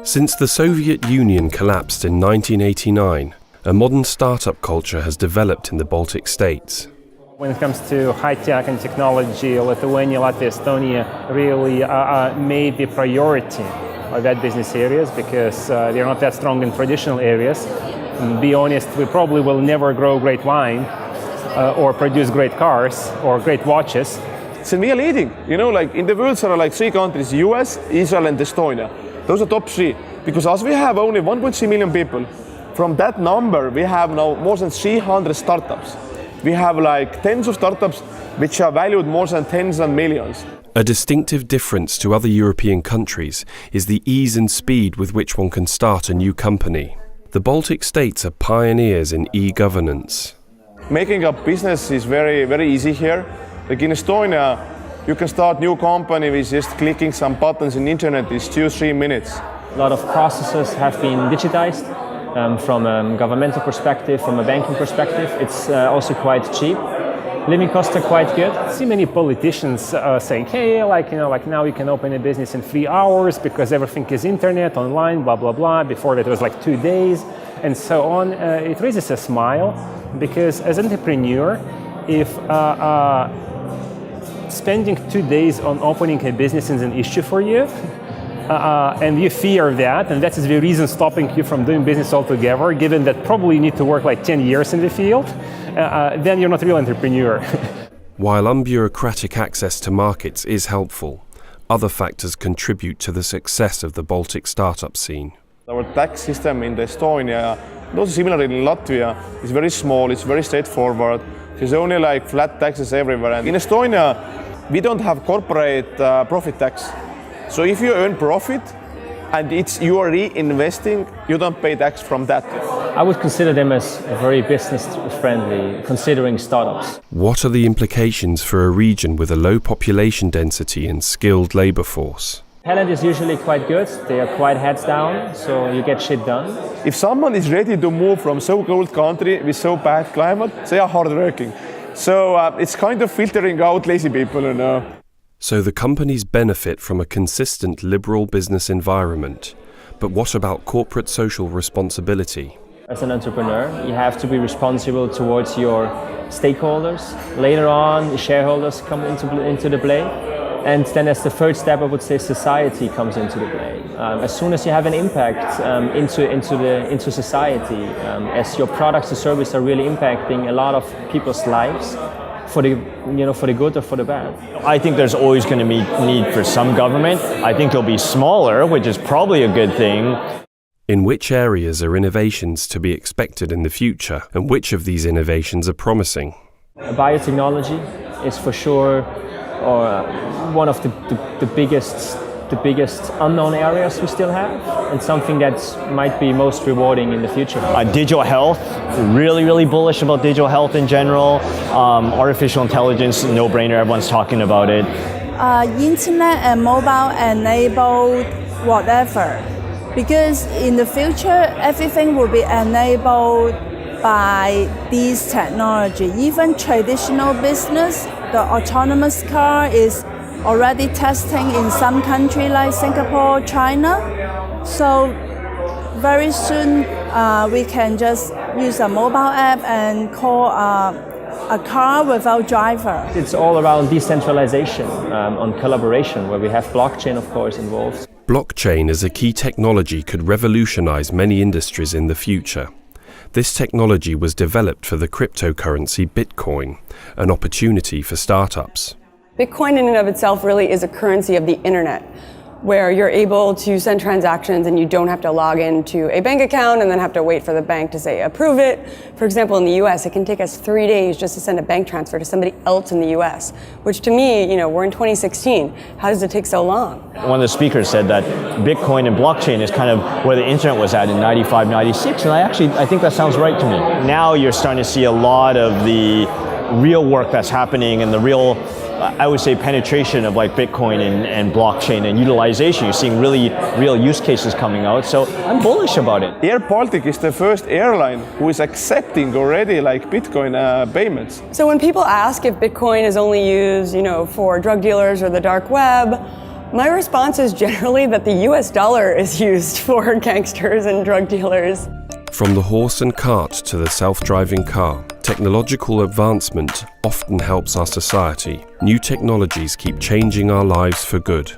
Since the Soviet Union collapsed in 1989, a modern startup culture has developed in the Baltic states. When it comes to high-tech and technology, Lithuania, Latvia, Estonia really made the priority of that business areas because they're not that strong in traditional areas. And be honest, we probably will never grow great wine or produce great cars or great watches. So we are leading. Like in the world there are like 3 countries, US, Israel and Estonia. Those are top 3. Because as we have only 1.3 million people, from that number we have now more than 300 startups. We have like tens of startups which are valued more than tens of millions. A distinctive difference to other European countries is the ease and speed with which one can start a new company. The Baltic states are pioneers in e-governance. Making a business is very, very easy here. Like in Estonia, you can start a new company with just clicking some buttons in the internet. It's 2-3 minutes. A lot of processes have been digitized from a governmental perspective, from a banking perspective. It's also quite cheap. Living costs are quite good. I see many politicians saying, hey, like now you can open a business in 3 hours because everything is internet, online, blah, blah, blah. Before that it was like 2 days and so on. It raises a smile because as an entrepreneur, if spending 2 days on opening a business is an issue for you, and you fear that, and that is the reason stopping you from doing business altogether, given that probably you need to work like 10 years in the field, then you're not a real entrepreneur. While unbureaucratic access to markets is helpful, other factors contribute to the success of the Baltic startup scene. Our tax system in Estonia, also similar in Latvia, is very small, it's very straightforward. There's only like flat taxes everywhere. And in Estonia, we don't have corporate profit tax. So if you earn profit and you are reinvesting, you don't pay tax from that. I would consider them as very business friendly, considering startups. What are the implications for a region with a low population density and skilled labor force? Talent is usually quite good, they are quite heads down, so you get shit done. If someone is ready to move from so cold country with so bad climate, they are hardworking. So it's kind of filtering out lazy people, So the companies benefit from a consistent liberal business environment. But what about corporate social responsibility? As an entrepreneur, you have to be responsible towards your stakeholders. Later on, shareholders come into the play. And then as the third step, I would say society comes into the play. As soon as you have an impact into society, as your products and services are really impacting a lot of people's lives, for the good or for the bad. I think there's always going to be need for some government. I think it'll be smaller, which is probably a good thing. In which areas are innovations to be expected in the future, and which of these innovations are promising? Biotechnology is for sure one of the biggest unknown areas we still have, and something that might be most rewarding in the future. Digital health, really bullish about digital health in general. Artificial intelligence, no-brainer, everyone's talking about it. Internet and mobile enabled whatever, because in the future everything will be enabled by these technology. Even traditional business, the autonomous car is already testing in some country like Singapore, China. So very soon we can just use a mobile app and call a car without driver. It's all around decentralization, on collaboration, where we have blockchain, of course, involved. Blockchain as a key technology could revolutionize many industries in the future. This technology was developed for the cryptocurrency Bitcoin, an opportunity for startups. Bitcoin in and of itself really is a currency of the internet, where you're able to send transactions and you don't have to log into a bank account and then have to wait for the bank to say approve it. For example, in the US, it can take us 3 days just to send a bank transfer to somebody else in the US, which to me, we're in 2016. How does it take so long? One of the speakers said that Bitcoin and blockchain is kind of where the internet was at in 95, 96, and I think that sounds right to me. Now you're starting to see a lot of the real work that's happening and the real, I would say, penetration of like Bitcoin and blockchain and utilization. You're seeing really real use cases coming out, so I'm bullish about it. Air Baltic is the first airline who is accepting already like Bitcoin payments. So when people ask if Bitcoin is only used, for drug dealers or the dark web, My response is generally that the US dollar is used for gangsters and drug dealers. From the horse and cart to the self-driving car, technological advancement often helps our society. New technologies keep changing our lives for good.